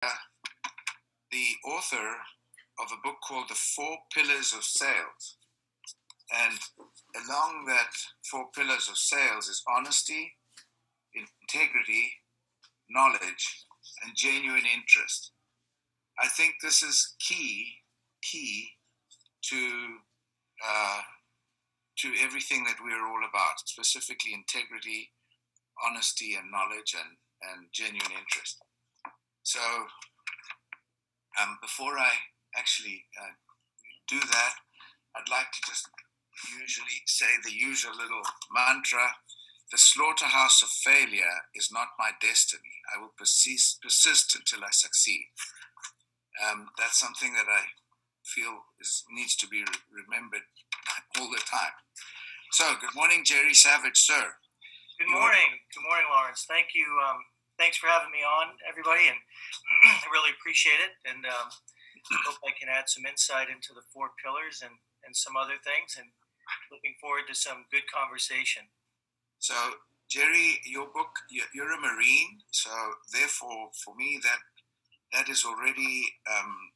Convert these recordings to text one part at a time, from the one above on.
the author of a book called The Four Pillars of Sales. And along that four pillars of sales is honesty, integrity, knowledge, and genuine interest. I think this is key to uh, to everything that we're all about, specifically integrity, honesty, and knowledge, and genuine interest. So before I actually do that, I'd like to just usually say the usual little mantra: the slaughterhouse of failure is not my destiny. I will persist until I succeed. That's something that I feel needs to be remembered all the time. So, good morning, Jerry Savage, sir. Good morning. Good morning, Lawrence. Thank you. Thanks for having me on, everybody, and I really appreciate it. And hope I can add some insight into the four pillars and some other things. And looking forward to some good conversation. So, Jerry, your book, you're a Marine, so therefore, for me, that is already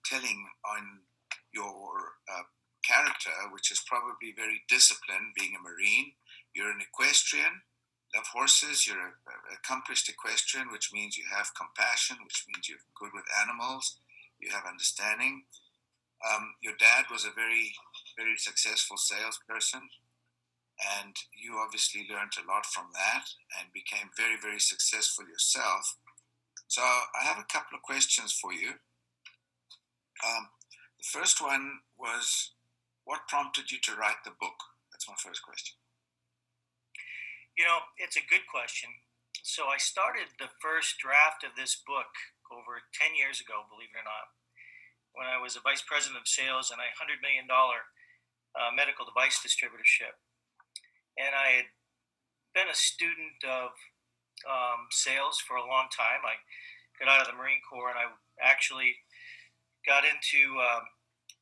telling on your character, which is probably very disciplined, being a Marine. You're an equestrian, love horses, you're an accomplished equestrian, which means you have compassion, which means you're good with animals, you have understanding. Your dad was a very, very successful salesperson, and you obviously learned a lot from that and became very, very successful yourself. So I have a couple of questions for you. The first one was, what prompted you to write the book? That's my first question. It's a good question. So I started the first draft of this book over 10 years ago, believe it or not, when I was a vice president of sales in a $100 million medical device distributorship. And I had been a student of sales for a long time. I got out of the Marine Corps and I actually got into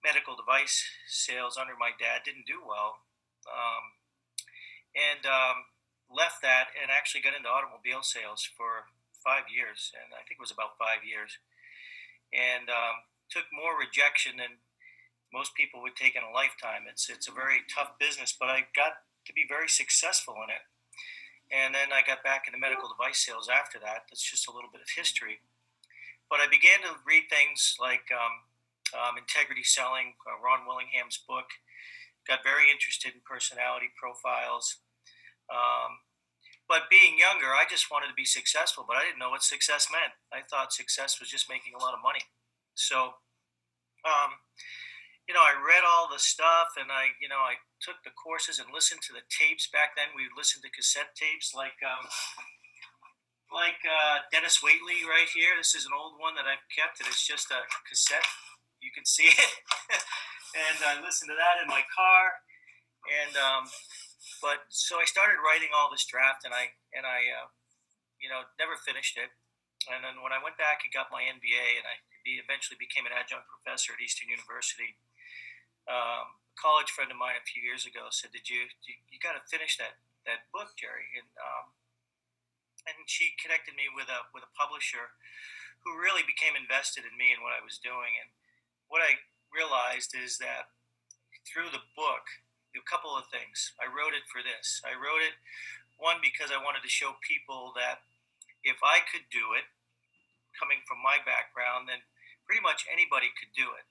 medical device sales under my dad. Didn't do well. And left that and actually got into automobile sales for 5 years. And I think it was about 5 years. And took more rejection than most people would take in a lifetime. It's a very tough business, but I got to be very successful in it. And then I got back into medical device sales after that. That's just a little bit of history. But I began to read things like Integrity Selling, Ron Willingham's book. Got very interested in personality profiles. But being younger, I just wanted to be successful, but I didn't know what success meant. I thought success was just making a lot of money. So, I read all the stuff, and I took the courses and listened to the tapes. Back then, we would listen to cassette tapes like Dennis Waitley right here. This is an old one that I've kept, and it's just a cassette. You can see it. And I listened to that in my car. And but so I started writing all this draft, and I never finished it. And then when I went back and got my MBA, and I eventually became an adjunct professor at Eastern University, a college friend of mine a few years ago said, you got to finish that book, Jerry. And she connected me with a publisher who really became invested in me and what I was doing. And what I realized is that through the book, a couple of things. I wrote it for this. I wrote it, one, because I wanted to show people that if I could do it, coming from my background, then pretty much anybody could do it.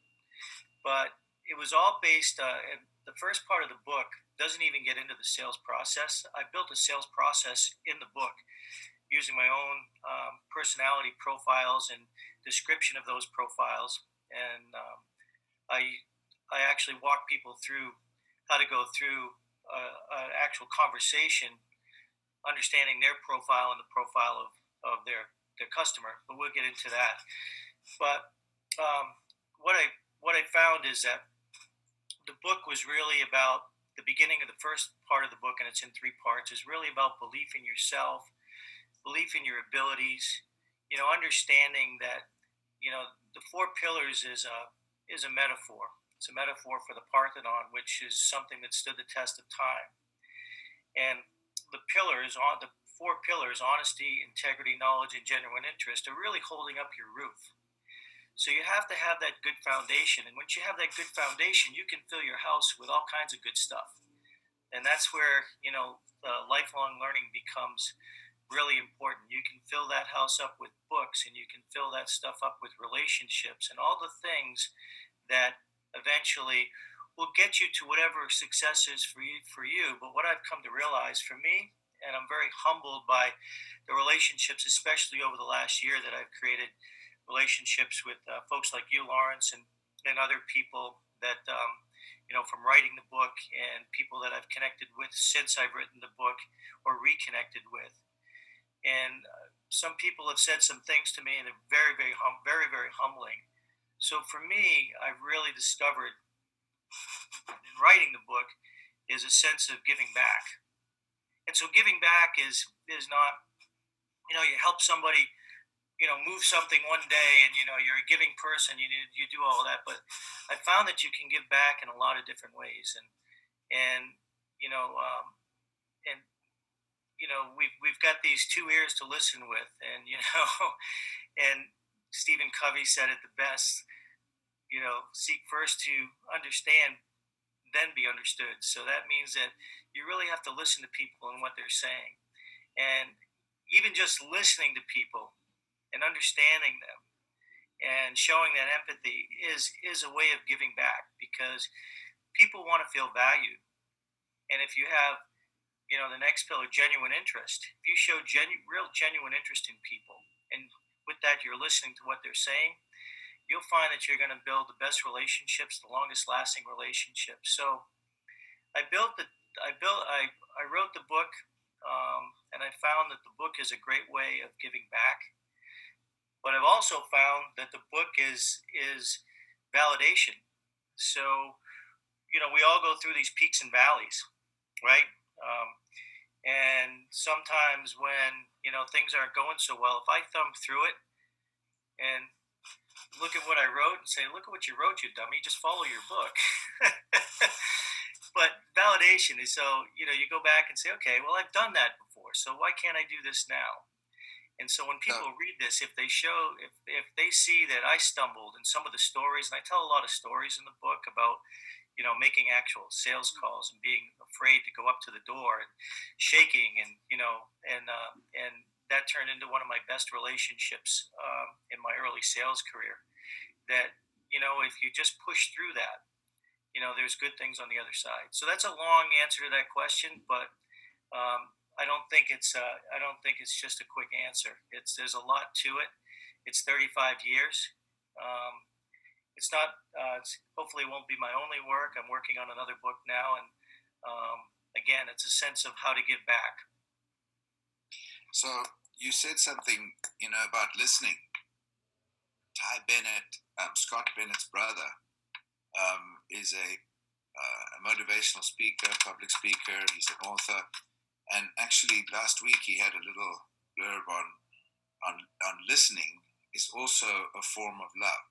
But it was all based, and the first part of the book doesn't even get into the sales process. I built a sales process in the book using my own personality profiles and description of those profiles. And I actually walk people through how to go through an actual conversation, understanding their profile and the profile of their customer. But we'll get into that. But what I found is that the book was really about the beginning of the first part of the book, and it's in 3 parts, is really about belief in yourself, belief in your abilities, understanding that, the 4 pillars is a metaphor. It's a metaphor for the Parthenon, which is something that stood the test of time. And the 4 pillars, honesty, integrity, knowledge, and genuine interest, are really holding up your roof. So you have to have that good foundation. And once you have that good foundation, you can fill your house with all kinds of good stuff. And that's where, lifelong learning becomes really important. You can fill that house up with books, and you can fill that stuff up with relationships and all the things that eventually will get you to whatever success is for you. But what I've come to realize for me, and I'm very humbled by the relationships, especially over the last year, that I've created relationships with folks like you, Lawrence, and other people that, from writing the book, and people that I've connected with since I've written the book or reconnected with. And some people have said some things to me, and they're very, very, very, very humbling. So for me, I've really discovered in writing the book is a sense of giving back. And so giving back is not, you help somebody, move something one day, and you're a giving person, you do all that. But I found that you can give back in a lot of different ways, and you know and we've got these two ears to listen with, and and Stephen Covey said it the best. Seek first to understand, then be understood. So that means that you really have to listen to people and what they're saying, and even just listening to people and understanding them and showing that empathy is a way of giving back, because people want to feel valued. And if you have, the next pillar, genuine interest, if you show real genuine interest in people, and with that you're listening to what they're saying, you'll find that you're going to build the best relationships, the longest lasting relationships. So I wrote the book, and I found that the book is a great way of giving back. But I've also found that the book is validation. So we all go through these peaks and valleys, right? And sometimes when things aren't going so well, if I thumb through it and look at what I wrote and say, "Look at what you wrote, you dummy! Just follow your book." But validation is, so you go back and say, "Okay, well, I've done that before, so why can't I do this now?" And so when people read this, if they see that I stumbled in some of the stories, and I tell a lot of stories in the book about making actual sales calls and being afraid to go up to the door and shaking, and that turned into one of my best relationships in my early sales career. That if you just push through that, there's good things on the other side. So that's a long answer to that question, but I don't think it's just a quick answer. There's a lot to it. It's 35 years. It's not. Hopefully, it won't be my only work. I'm working on another book now, and again, it's a sense of how to give back. So you said something, about listening. Ty Bennett, Scott Bennett's brother, is a motivational speaker, public speaker. He's an author, and actually, last week he had a little blurb on listening is also a form of love,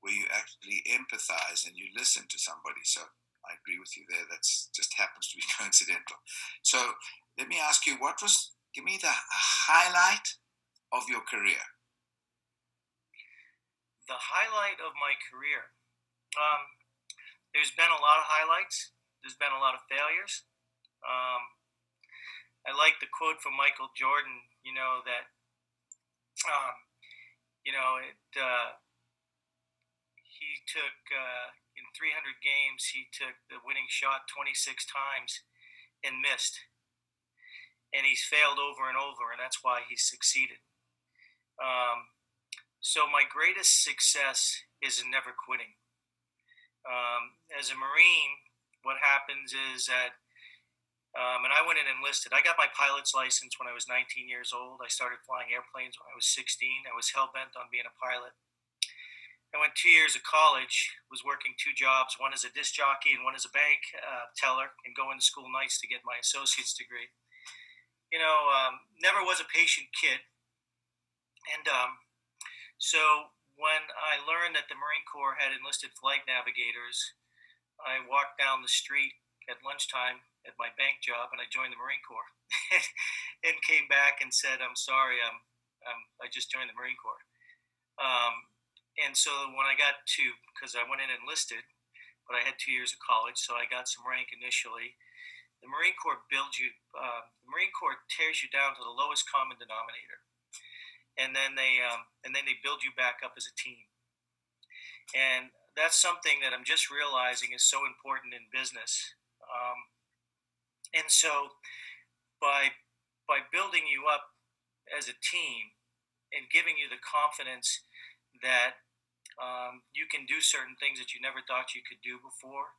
where you actually empathize and you listen to somebody. So I agree with you there. That's just happens to be coincidental. So let me ask you, give me the highlight of your career. The highlight of my career. There's been a lot of highlights. There's been a lot of failures. I like the quote from Michael Jordan, that, he took, in 300 games, he took the winning shot 26 times and missed. And he's failed over and over, and that's why he's succeeded. So my greatest success is in never quitting. As a Marine, what happens is that, and I went and enlisted. I got my pilot's license when I was 19 years old. I started flying airplanes when I was 16. I was hell-bent on being a pilot. I went 2 years of college, was working two jobs, one as a disc jockey and one as a bank teller, and going to school nights to get my associate's degree. Never was a patient kid. And so when I learned that the Marine Corps had enlisted flight navigators, I walked down the street at lunchtime at my bank job, and I joined the Marine Corps and came back and said, "I'm sorry, I just joined the Marine Corps." And And so when I got to, because I went in and enlisted, but I had 2 years of college, so I got some rank initially. The Marine Corps builds you. The Marine Corps tears you down to the lowest common denominator, and then they build you back up as a team. And that's something that I'm just realizing is so important in business. And so by building you up as a team and giving you the confidence that you can do certain things that you never thought you could do before.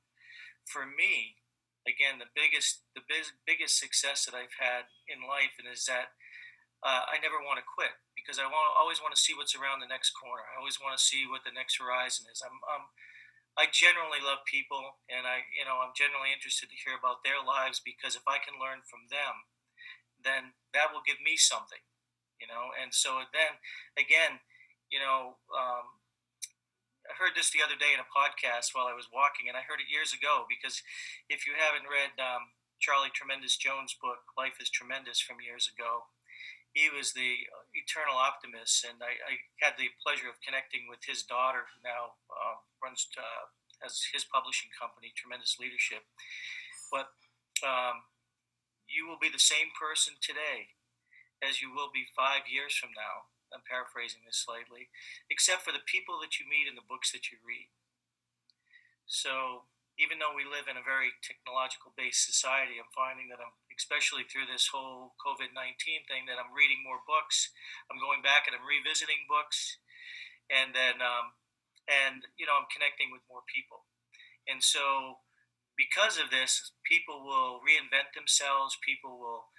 For me, again, the biggest success that I've had in life, and is that I never want to quit, because always want to see what's around the next corner. I always want to see what the next horizon is. I generally love people, and I'm generally interested to hear about their lives, because if I can learn from them, then that will give me something, And so then again, I heard this the other day in a podcast while I was walking, and I heard it years ago, because if you haven't read Charlie Tremendous Jones' book, Life is Tremendous, from years ago, he was the eternal optimist, and I had the pleasure of connecting with his daughter, who now has his publishing company, Tremendous Leadership. But you will be the same person today as you will be 5 years from now. I'm paraphrasing this slightly, except for the people that you meet in the books that you read. So even though we live in a very technological-based society, I'm finding that especially through this whole COVID-19 thing, that I'm reading more books. I'm going back and I'm revisiting books, and then I'm connecting with more people. And so because of this, people will reinvent themselves. People will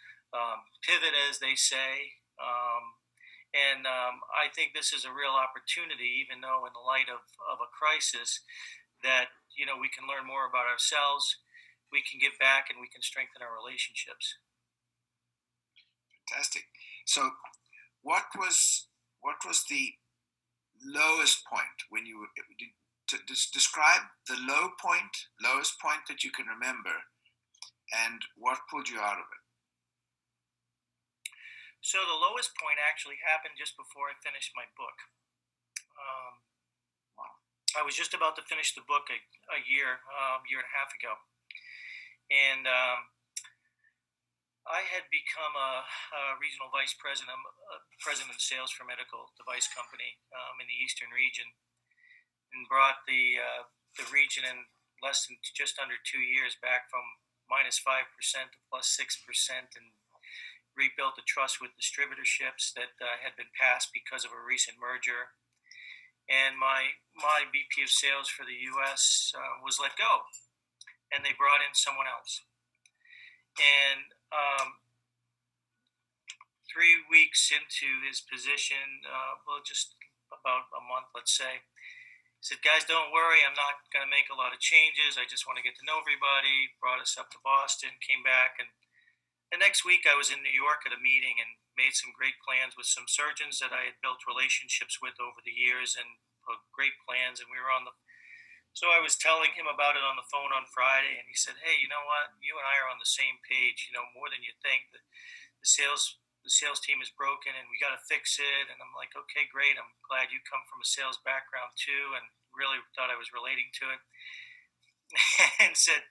pivot, as they say. And I think this is a real opportunity, even though in the light of a crisis, that we can learn more about ourselves, we can give back, and we can strengthen our relationships. Fantastic. So, what was the lowest point when you describe the lowest point that you can remember, and what pulled you out of it? So the lowest point actually happened just before I finished my book. Wow. I was just about to finish the book a year and a half ago. And I had become a regional vice president, president of sales for a medical device company in the Eastern region, and brought the region in less than just under 2 years back from -5% to +6%, and rebuilt the trust with distributorships that had been passed because of a recent merger. And my VP of sales for the U.S. Was let go, and they brought in someone else. And 3 weeks into his position, just about a month, let's say, he said, "Guys, don't worry, I'm not going to make a lot of changes. I just want to get to know everybody." Brought us up to Boston, came back, and the next week I was in New York at a meeting and made some great plans with some surgeons that I had built relationships with over the years, and great plans. And we were so I was telling him about it on the phone on Friday, and he said, "Hey, you know what? You and I are on the same page, more than you think. The sales team is broken, and we got to fix it." And I'm like, "Okay, great. I'm glad you come from a sales background too," and really thought I was relating to it. And said,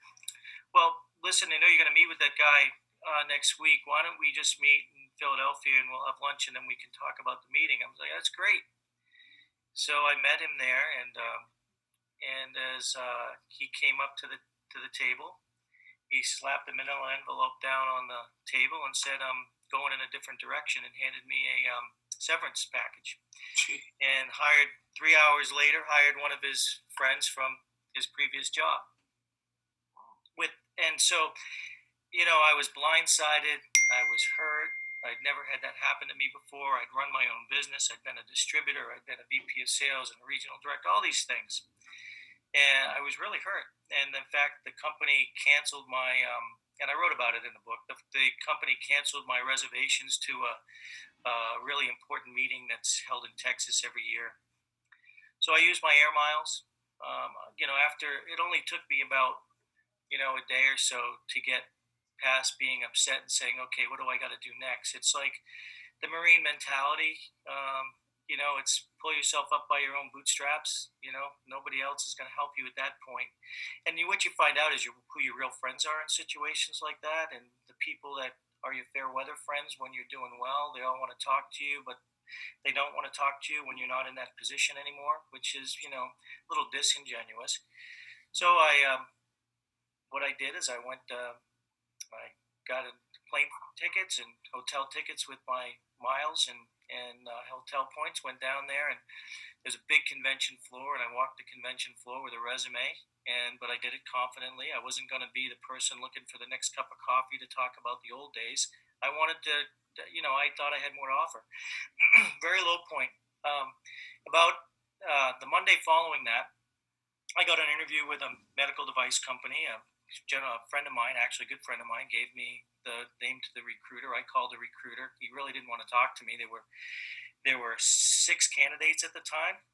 "Well, listen, I know you're going to meet with that guy next week. Why don't we just meet in Philadelphia, and we'll have lunch, and then we can talk about the meeting?" I was like, "That's great." So I met him there, and as he came up to the table, he slapped a manila envelope down on the table and said, "I'm going in a different direction," and handed me a severance package. And 3 hours later, hired one of his friends from his previous job. And so, I was blindsided. I was hurt. I'd never had that happen to me before. I'd run my own business. I'd been a distributor. I'd been a VP of sales and a regional director, all these things. And I was really hurt. And in fact, the company canceled my, and I wrote about it in the book, the company canceled my reservations to a really important meeting that's held in Texas every year. So I used my air miles. After, it only took me about, a day or so to get past being upset and saying, "Okay, what do I got to do next?" It's like the Marine mentality. it's pull yourself up by your own bootstraps. Nobody else is going to help you at that point. And what you find out is who your real friends are in situations like that. And the people that are your fair weather friends when you're doing well, they all want to talk to you, but they don't want to talk to you when you're not in that position anymore, which is, a little disingenuous. So what I did is I got plane tickets and hotel tickets with my miles and hotel points. Went down there, and there's a big convention floor, and I walked the convention floor with a resume. But I did it confidently. I wasn't going to be the person looking for the next cup of coffee to talk about the old days. I wanted to, I thought I had more to offer. Very low point. About the Monday following that, I got an interview with a medical device company. A friend of mine, actually a good friend of mine, gave me the name to the recruiter. I called the recruiter. He really didn't want to talk to me. There were 6 candidates at the time,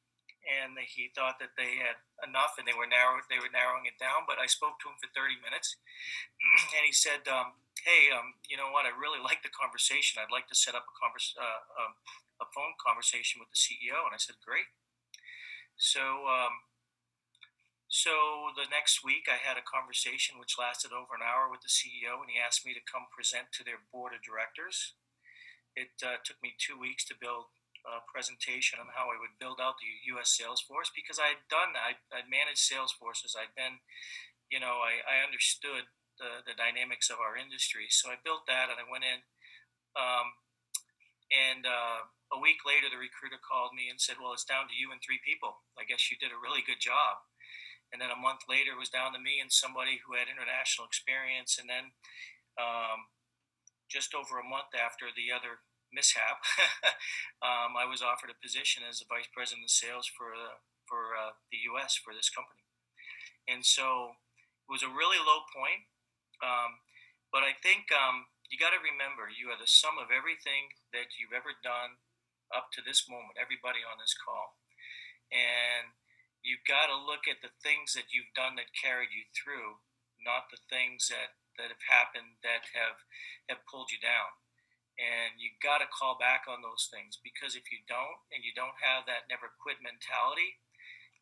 and he thought that they had enough, and they were narrowing it down. But I spoke to him for 30 minutes, and he said, "Hey, you know what? I really like the conversation. I'd like to set up a phone conversation with the CEO." And I said, "Great." So the next week, I had a conversation which lasted over an hour with the CEO, and he asked me to come present to their board of directors. It took me 2 weeks to build a presentation on how I would build out the U.S. sales force, because I'd managed sales forces. I'd been, I understood the dynamics of our industry. So I built that, and I went in. A week later, the recruiter called me and said, "Well, it's down to you and 3 people. I guess you did a really good job." And then a month later, it was down to me and somebody who had international experience. And then just over a month after the other mishap, I was offered a position as the vice president of sales for the U.S. for this company. And so it was a really low point. But I think you got to remember, you are the sum of everything that you've ever done up to this moment, everybody on this call. And you've got to look at the things that you've done that carried you through, not the things that have happened that have pulled you down. And you've got to call back on those things, because if you don't, and you don't have that never quit mentality,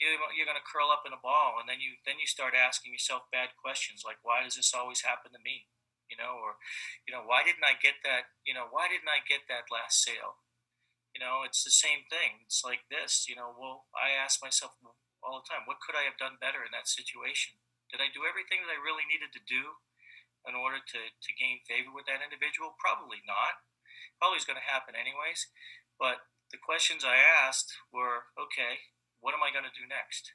you're going to curl up in a ball, and then you start asking yourself bad questions like, why does this always happen to me? Or why didn't I get that? Why didn't I get that last sale? It's the same thing. It's like this. Well, I ask myself all the time, what could I have done better in that situation? Did I do everything that I really needed to do in order to gain favor with that individual? Probably not. Probably is going to happen anyways. But the questions I asked were, okay, what am I going to do next?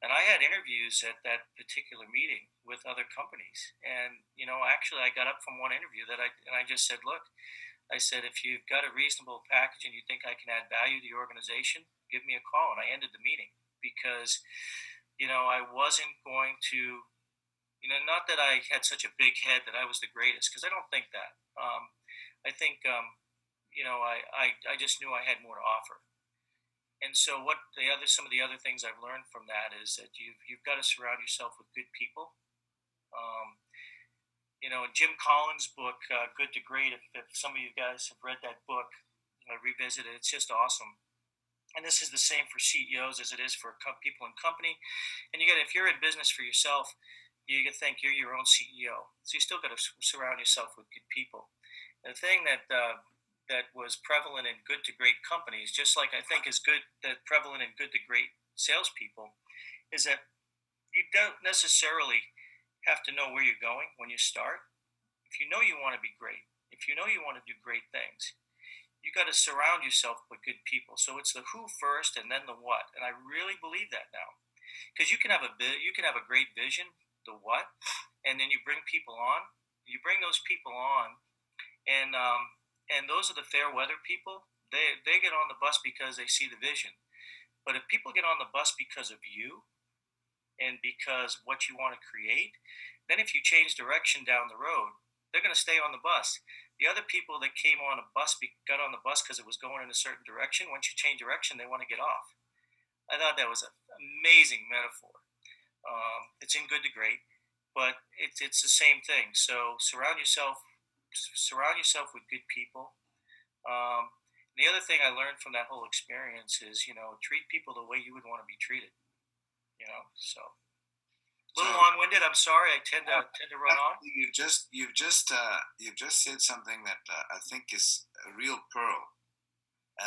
And I had interviews at that particular meeting with other companies. And, actually I got up from one interview and I just said, look, I said, if you've got a reasonable package and you think I can add value to your organization, give me a call. And I ended the meeting because, I wasn't going to, not that I had such a big head that I was the greatest, because I don't think that. I think, I just knew I had more to offer. And so some of the other things I've learned from that is that you've got to surround yourself with good people. Jim Collins' book, Good to Great, if some of you guys have read that book, revisit it, it's just awesome. And this is the same for CEOs as it is for people in company. And if you're in business for yourself, you can think you're your own CEO. So you still got to surround yourself with good people. And the thing that was prevalent in good to great companies, just like I think is prevalent in good to great salespeople, is that you don't necessarily have to know where you're going when you start. If you know you want to be great, if you know you want to do great things, you got to surround yourself with good people. So it's the who first and then the what. And I really believe that now, because you can have a great vision, the what, and then you bring people on. You bring those people on, and those are the fair weather people. They get on the bus because they see the vision. But if people get on the bus because of you and because what you want to create, then if you change direction down the road, they're going to stay on the bus. The other people that came on a bus got on the bus because it was going in a certain direction. Once you change direction, they want to get off. I thought that was an amazing metaphor. It's in good to great, but it's the same thing. So surround yourself with good people. the other thing I learned from that whole experience is, treat people the way you would want to be treated. So a So little long-winded. I'm sorry. I tend to run on. you've just said something that I think is a real pearl,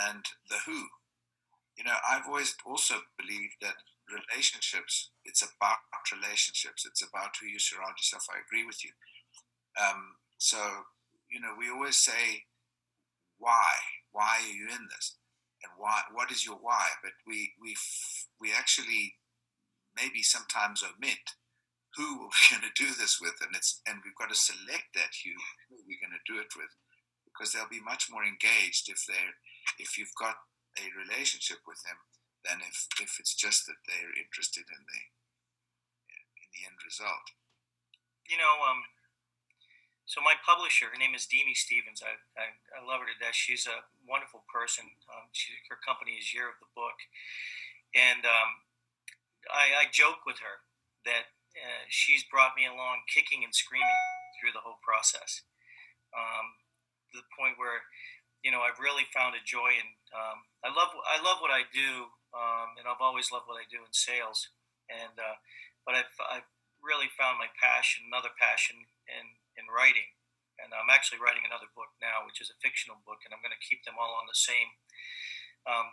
and the who. I've always also believed that relationships. It's about relationships. It's about who you surround yourself. I agree with you. So we always say why. Why are you in this? And why? What is your why? But we actually maybe sometimes omit who we're going to do this with, and we've got to select that who we're going to do it with, because they'll be much more engaged if you've got a relationship with them than if it's just that they're interested in the end result. So my publisher, her name is Demi Stevens. I love her to death. She's a wonderful person. Her company is Year of the Book, and I joke with her that she's brought me along kicking and screaming through the whole process, to the point where I've really found a joy in. I love what I do, and I've always loved what I do in sales, and but I've really found my passion, another passion in writing, and I'm actually writing another book now, which is a fictional book, and I'm going to keep them all on the same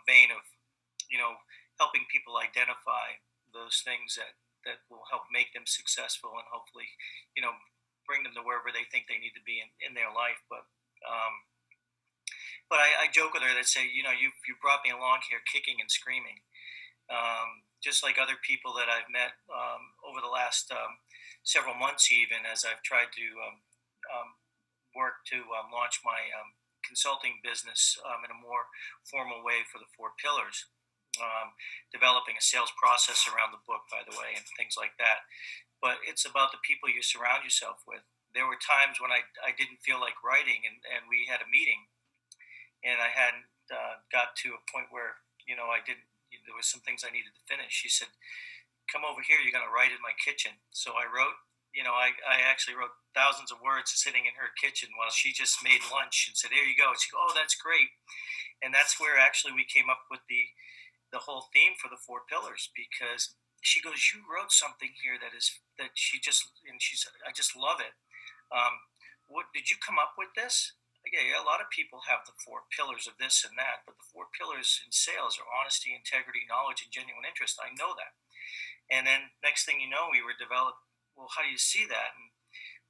vein of helping people identify those things that will help make them successful and hopefully bring them to wherever they think they need to be in their life. But I joke with her that say, you brought me along here kicking and screaming, just like other people that I've met over the last several months, even as I've tried to work to launch my consulting business in a more formal way for the 4 pillars. Developing a sales process around the book, by the way, and things like that. But it's about the people you surround yourself with. There were times when I didn't feel like writing, and we had a meeting, and I hadn't got to a point where I didn't. There was some things I needed to finish. She said, "Come over here. You're going to write in my kitchen." So I wrote. I actually wrote thousands of words sitting in her kitchen while she just made lunch and said, "There you go." She goes, "Oh, that's great," and that's where actually we came up with the whole theme for the 4 pillars, because she goes, "You wrote something here that she said, I just love it. What did you come up with this?" Yeah, a lot of people have the 4 pillars of this and that, but the 4 pillars in sales are honesty, integrity, knowledge, and genuine interest. I know that. And then next thing you know, we were developed. Well, how do you see that? And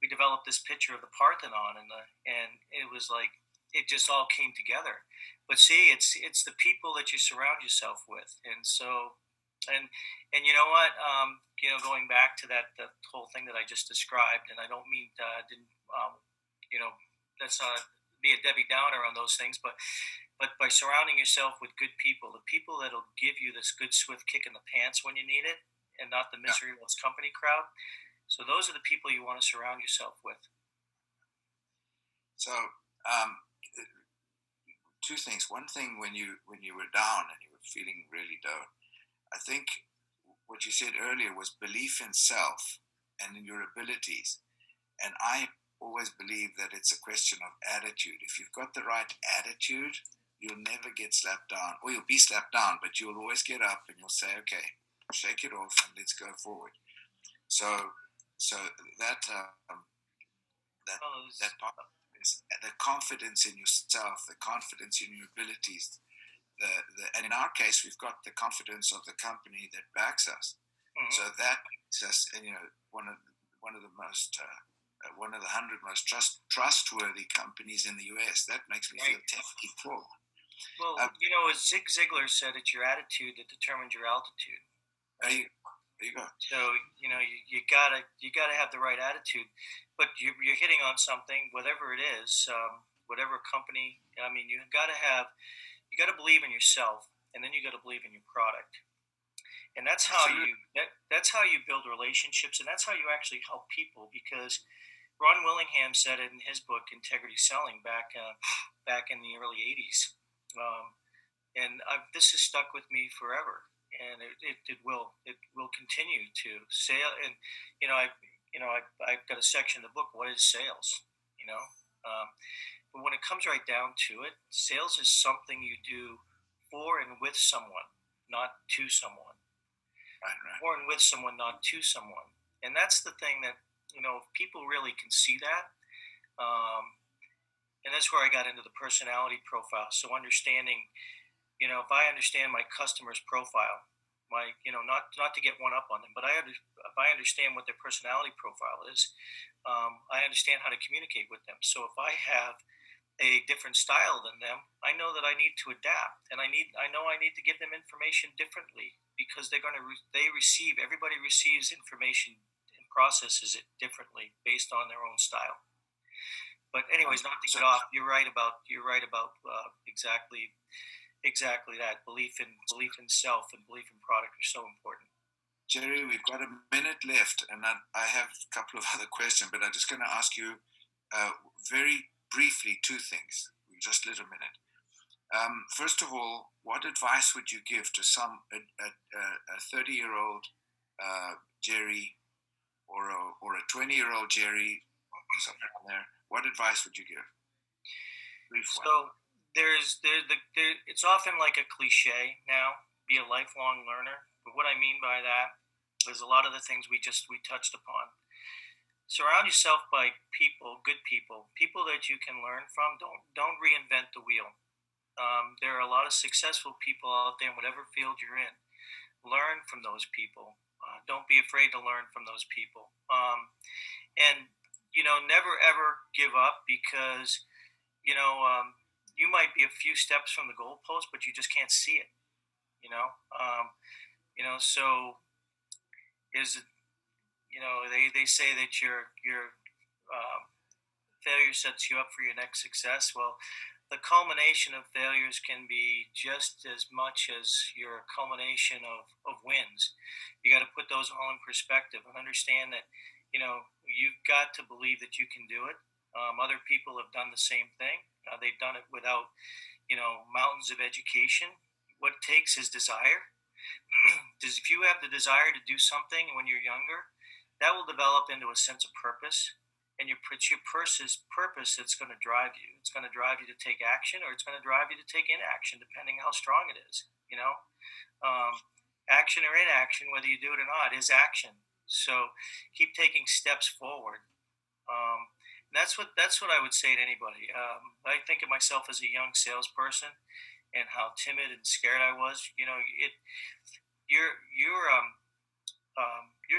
we developed this picture of the Parthenon, and it was like it just all came together. But see, it's the people that you surround yourself with, and so and you know what, going back to the whole thing that I just described, and I don't mean didn't let's not be a Debbie Downer on those things, but by surrounding yourself with good people, the people that'll give you this good swift kick in the pants when you need it, and not the misery loves company crowd. So those are the people you want to surround yourself with. So, 2 things. One thing, when you were down and you were feeling really down, I think what you said earlier was belief in self and in your abilities. And I always believe that it's a question of attitude. If you've got the right attitude, you'll never get slapped down, or you'll be slapped down, but you'll always get up and you'll say, "Okay, shake it off and let's go forward." So that part is the confidence in yourself, the confidence in your abilities. And in our case, we've got the confidence of the company that backs us. Mm-hmm. So that makes us, one of the most one of the 100 most trustworthy companies in the U.S. That makes me feel terribly cool. Well, as Zig Ziglar said, it's your attitude that determines your altitude. There you go. So you gotta have the right attitude, but you're hitting on something, whatever it is, whatever company. I mean, you gotta believe in yourself, and then you gotta believe in your product, and that's how you build relationships, and that's how you actually help people. Because Ron Willingham said it in his book Integrity Selling back in the early '80s, and this has stuck with me forever. And it will continue to sale. And I've got a section in the book. What is sales? But when it comes right down to it, sales is something you do for and with someone, not to someone. Right. For and with someone, not to someone. And that's the thing that, if people really can see that, um, and that's where I got into the personality profile. So understanding, if I understand my customer's profile, not to get one up on them, but if I understand what their personality profile is, I understand how to communicate with them. So if I have a different style than them, I know that I need to adapt, and I know I need to give them information differently, because everybody receives information and processes it differently based on their own style. But anyways, not to get off, you're right about exactly that. Belief in self and belief in product are so important. Jerry, we've got a minute left, and I have a couple of other questions, but I'm just going to ask you very briefly two things. Just a little minute. First of all, what advice would you give to a 30-year-old Jerry or a 20-year-old Jerry, somewhere in there? What advice would you give? So it's often like a cliche now, be a lifelong learner. But what I mean by that is a lot of the things we touched upon. Surround yourself by good people that you can learn from. Don't reinvent the wheel. There are a lot of successful people out there in whatever field you're in. Learn from those people. Don't be afraid to learn from those people. And never ever give up, because you might be a few steps from the goalpost, but you just can't see it. So they say that your failure sets you up for your next success. Well, the culmination of failures can be just as much as your culmination of wins. You got to put those all in perspective and understand that, you've got to believe that you can do it. Other people have done the same thing. They've done it without, mountains of education. What it takes is desire. If you have the desire to do something when you're younger, that will develop into a sense of purpose. And your purpose that's going to drive you. It's going to drive you to take action, or it's going to drive you to take inaction, depending how strong it is. Action or inaction, whether you do it or not, is action. So keep taking steps forward. That's what I would say to anybody. I think of myself as a young salesperson and how timid and scared I was. Your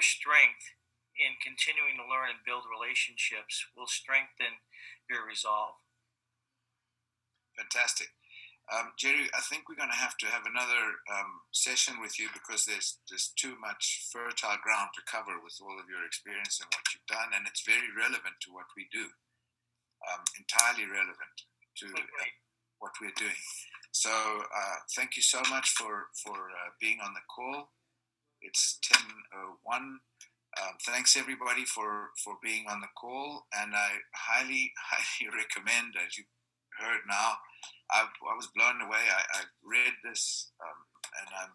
strength in continuing to learn and build relationships will strengthen your resolve. Fantastic. Jerry, I think we're going to have another session with you, because there's too much fertile ground to cover with all of your experience and what you've done, and it's very relevant to what we do, entirely relevant to what we're doing. So thank you so much for being on the call. It's 10:01. Thanks everybody for being on the call, and I highly recommend, as you heard now, I was blown away. I read this, and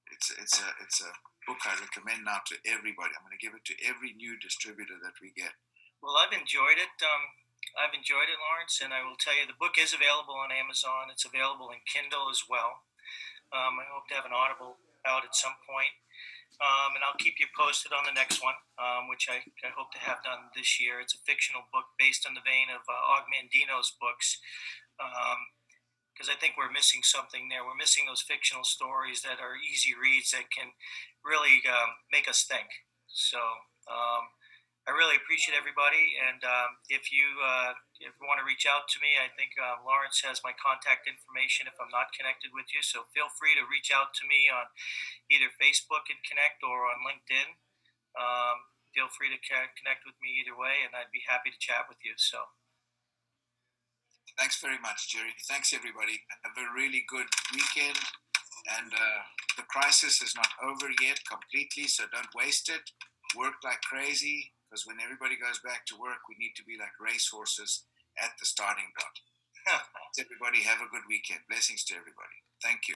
it's a book I recommend now to everybody. I'm going to give it to every new distributor that we get. Well, I've enjoyed it. Lawrence, and I will tell you, the book is available on Amazon. It's available in Kindle as well. I hope to have an Audible out at some point. And I'll keep you posted on the next one, which I hope to have done this year. It's a fictional book based on the vein of Og Mandino's books, because I think we're missing something there. We're missing those fictional stories that are easy reads that can really make us think. So I really appreciate everybody, and if you want to reach out to me, I think Lawrence has my contact information if I'm not connected with you, so feel free to reach out to me on either Facebook and connect, or on LinkedIn. Feel free to connect with me either way, and I'd be happy to chat with you. So thanks very much, Jerry. Thanks everybody. Have a really good weekend, and the crisis is not over yet completely, so don't waste it. Work like crazy, because when everybody goes back to work, we need to be like racehorses at the starting dot. Everybody have a good weekend. Blessings to everybody. Thank you.